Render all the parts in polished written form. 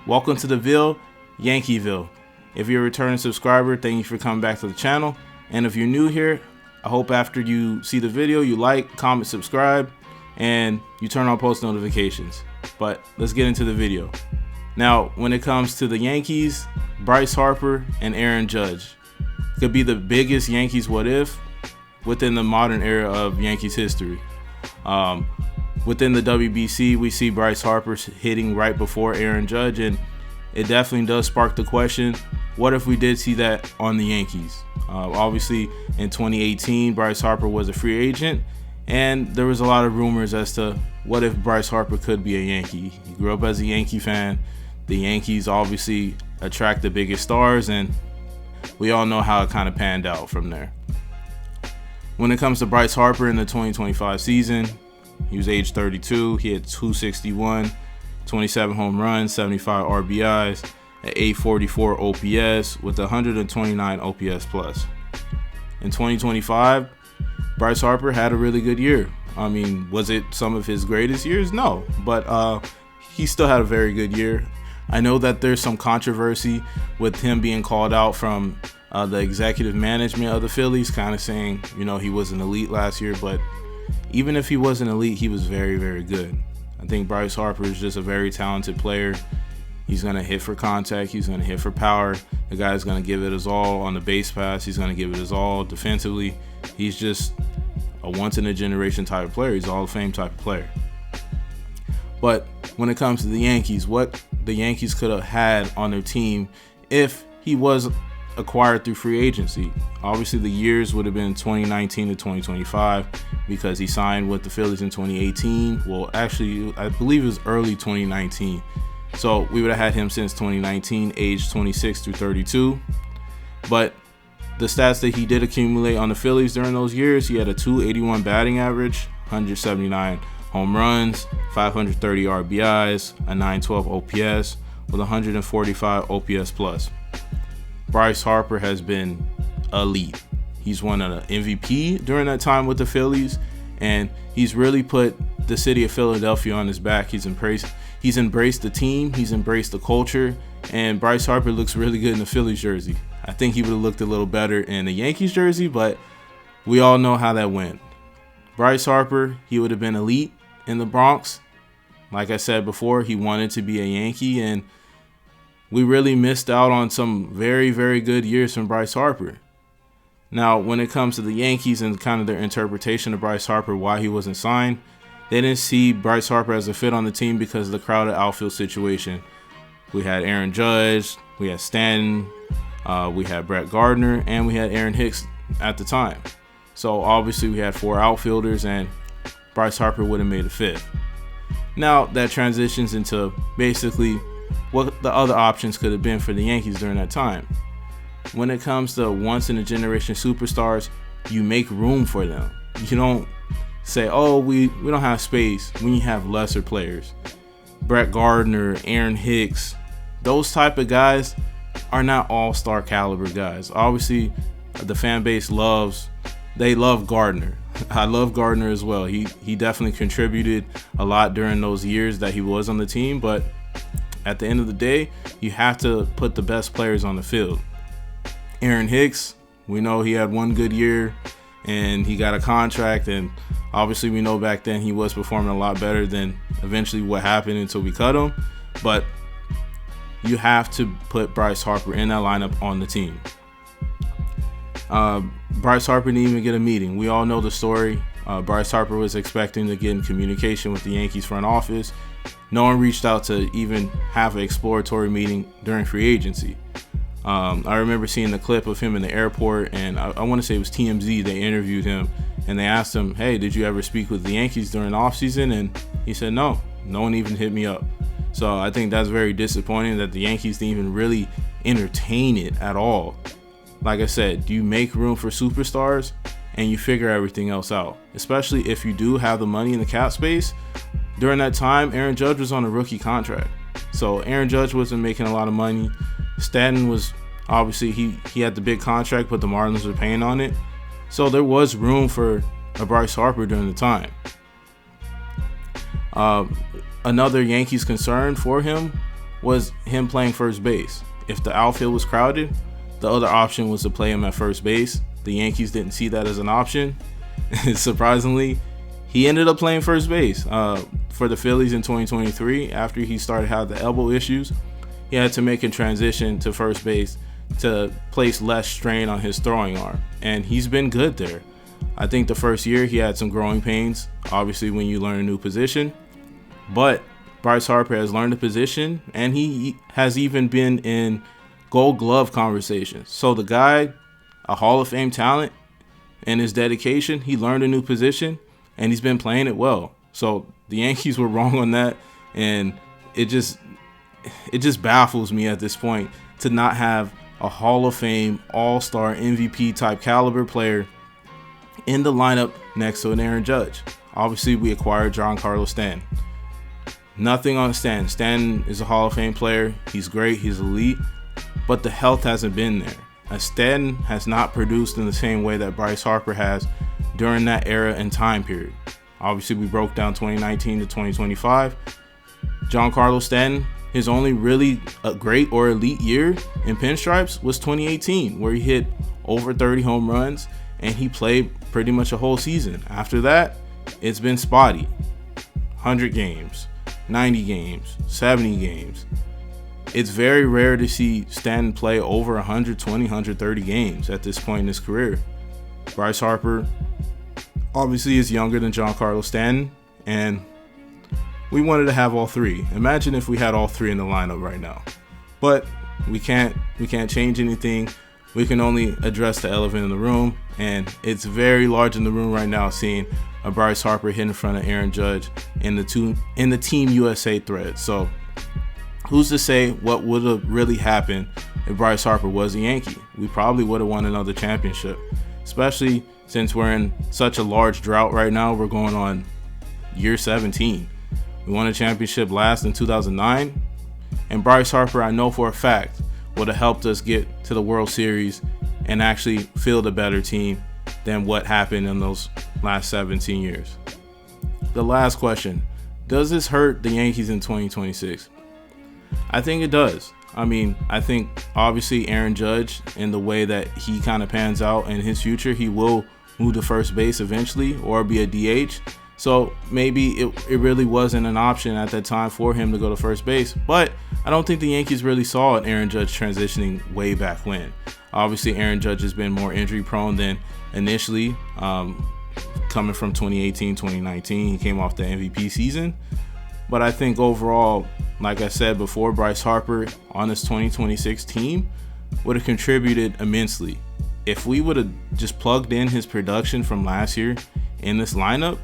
Welcome to the Ville, Yankeeville. If you're a returning subscriber, thank you for coming back to the channel. And if you're new here, I hope after you see the video, you like, comment, subscribe, and you turn on post notifications. But let's get into the video. Now, when it comes to the Yankees, Bryce Harper and Aaron Judge could be the biggest Yankees what if within the modern era of Yankees history. Within the WBC, we see Bryce Harper hitting right before Aaron Judge, and it definitely does spark the question, what if we did see that on the Yankees? Obviously, in 2018, Bryce Harper was a free agent, and there was a lot of rumors as to what if Bryce Harper could be a Yankee. He grew up as a Yankee fan. The Yankees obviously attract the biggest stars, and we all know how it kind of panned out from there. When it comes to Bryce Harper in the 2025 season, he was age 32. He had 261, 27 home runs, 75 RBIs, at 844 OPS with 129 OPS plus. In 2025, Bryce Harper had a really good year. I mean, was it some of his greatest years? No, but he still had a very good year. I know that there's some controversy with him being called out from the executive management of the Phillies, kind of saying, you know, he was an elite last year, but even if he wasn't elite, he was very, very good. I think Bryce Harper is just a very talented player. He's going to hit for contact. He's going to hit for power. The guy's going to give it his all on the base pass. He's going to give it his all defensively. He's just a once-in-a-generation type of player. He's a Hall of Fame type of player. But when it comes to the Yankees, what the Yankees could have had on their team if he was acquired through free agency. Obviously, the years would have been 2019 to 2025 because he signed with the Phillies in 2018. Well, actually, I believe it was early 2019. So we would have had him since 2019, age 26 through 32. But the stats that he did accumulate on the Phillies during those years, he had a 281 batting average, 179 home runs, 530 RBIs, a 912 OPS with 145 OPS plus. Bryce Harper has been elite. He's won an MVP during that time with the Phillies, and he's really put the city of Philadelphia on his back. He's embraced the team, he's embraced the culture, and Bryce Harper looks really good in the Phillies jersey. I think he would have looked a little better in the Yankees jersey, but we all know how that went. Bryce Harper, he would have been elite in the Bronx. Like I said before, he wanted to be a Yankee, and we really missed out on some very, very good years from Bryce Harper. Now, when it comes to the Yankees and kind of their interpretation of Bryce Harper, why he wasn't signed, they didn't see Bryce Harper as a fit on the team because of the crowded outfield situation. We had Aaron Judge, we had Stanton, we had Brett Gardner, and we had Aaron Hicks at the time. So obviously we had four outfielders, and Bryce Harper would have made a fit. Now that transitions into basically what the other options could have been for the Yankees during that time. When it comes to once-in-a-generation superstars, you make room for them. You don't say, oh, we don't have space when you have lesser players. Brett Gardner, Aaron Hicks, those type of guys are not all-star caliber guys. Obviously, the fan base love Gardner. I love Gardner as well. He definitely contributed a lot during those years that he was on the team, but at the end of the day, you have to put the best players on the field. Aaron Hicks, we know he had one good year and he got a contract, and obviously we know back then he was performing a lot better than eventually what happened until we cut him. But you have to put Bryce Harper in that lineup on the team. Bryce Harper didn't even get a meeting. We all know the story. Bryce Harper was expecting to get in communication with the Yankees front office. No one reached out to even have an exploratory meeting during free agency. I remember seeing the clip of him in the airport, and I want to say it was TMZ. They interviewed him, and they asked him, hey, did you ever speak with the Yankees during the offseason? And he said, no one even hit me up. So I think that's very disappointing that the Yankees didn't even really entertain it at all. Like I said, you make room for superstars and you figure everything else out, especially if you do have the money in the cap space. During that time, Aaron Judge was on a rookie contract. So Aaron Judge wasn't making a lot of money. Stanton was obviously, he had the big contract, but the Marlins were paying on it. So there was room for a Bryce Harper during the time. Another Yankees concern for him was him playing first base. If the outfield was crowded, the other option was to play him at first base. The Yankees didn't see that as an option. Surprisingly, he ended up playing first base for the Phillies in 2023. After he started having the elbow issues, he had to make a transition to first base to place less strain on his throwing arm, and he's been good there. I think the first year he had some growing pains, obviously when you learn a new position, but Bryce Harper has learned the position, and he has even been in Gold Glove conversations. So the guy, a Hall of Fame talent, and his dedication, he learned a new position, and he's been playing it well. So the Yankees were wrong on that, and it just baffles me at this point to not have a Hall of Fame, All-Star, MVP type caliber player in the lineup next to an Aaron Judge. Obviously, we acquired Giancarlo Stanton. Nothing on Stanton. Stanton is a Hall of Fame player. He's great. He's elite. But the health hasn't been there. As Stanton has not produced in the same way that Bryce Harper has during that era and time period. Obviously, we broke down 2019 to 2025. Giancarlo Stanton, his only really a great or elite year in pinstripes was 2018, where he hit over 30 home runs and he played pretty much a whole season. After that, it's been spotty. 100 games, 90 games, 70 games. It's very rare to see Stanton play over 120, 130 games at this point in his career. Bryce Harper obviously is younger than Giancarlo Stanton, and we wanted to have all three. Imagine if we had all three in the lineup right now. But we can't change anything. We can only address the elephant in the room, and it's very large in the room right now, seeing a Bryce Harper hit in front of Aaron Judge in the Team USA thread. So who's to say what would have really happened if Bryce Harper was a Yankee? We probably would have won another championship, especially since we're in such a large drought right now. We're going on year 17. We won a championship last in 2009, and Bryce Harper, I know for a fact, would have helped us get to the World Series and actually field a better team than what happened in those last 17 years. The last question, does this hurt the Yankees in 2026? I think it does. I mean, I think obviously Aaron Judge, in the way that he kind of pans out in his future, he will move to first base eventually or be a DH. So maybe it really wasn't an option at that time for him to go to first base. But I don't think the Yankees really saw an Aaron Judge transitioning way back when. Obviously, Aaron Judge has been more injury prone than initially. Coming from 2018, 2019, he came off the MVP season. But I think overall, like I said before, Bryce Harper on this 2026 team would have contributed immensely. If we would have just plugged in his production from last year in this lineup,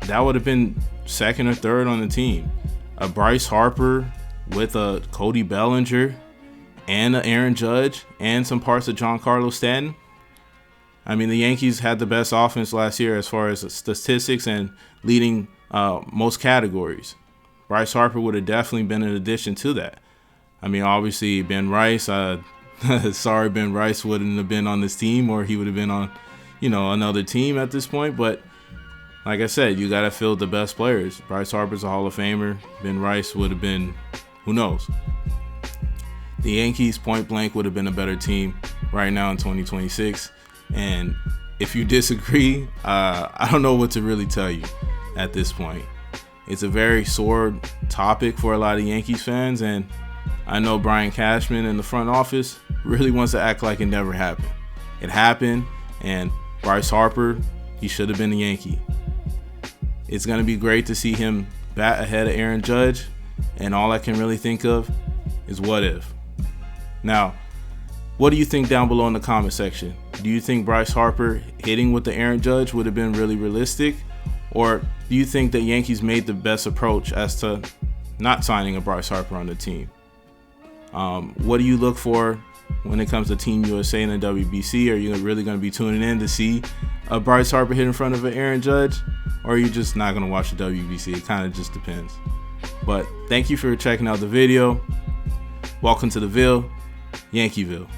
that would have been second or third on the team. A Bryce Harper with a Cody Bellinger and an Aaron Judge and some parts of Giancarlo Stanton. I mean, the Yankees had the best offense last year as far as statistics and leading most categories. Bryce Harper would have definitely been an addition to that. I mean, obviously Ben Rice, sorry Ben Rice wouldn't have been on this team, or he would have been on, another team at this point. But like I said, you got to field the best players. Bryce Harper's a Hall of Famer. Ben Rice would have been, who knows? The Yankees, point blank, would have been a better team right now in 2026. And if you disagree, I don't know what to really tell you at this point. It's a very sore topic for a lot of Yankees fans, and I know Brian Cashman in the front office really wants to act like it never happened. It happened, and Bryce Harper, he should have been a Yankee. It's going to be great to see him bat ahead of Aaron Judge, and all I can really think of is what if. Now, what do you think down below in the comment section? Do you think Bryce Harper hitting with the Aaron Judge would have been really realistic? Or do you think that Yankees made the best approach as to not signing a Bryce Harper on the team? What do you look for when it comes to Team USA and the WBC? Are you really going to be tuning in to see a Bryce Harper hit in front of an Aaron Judge? Or are you just not going to watch the WBC? It kind of just depends. But thank you for checking out the video. Welcome to the Ville, Yankeeville.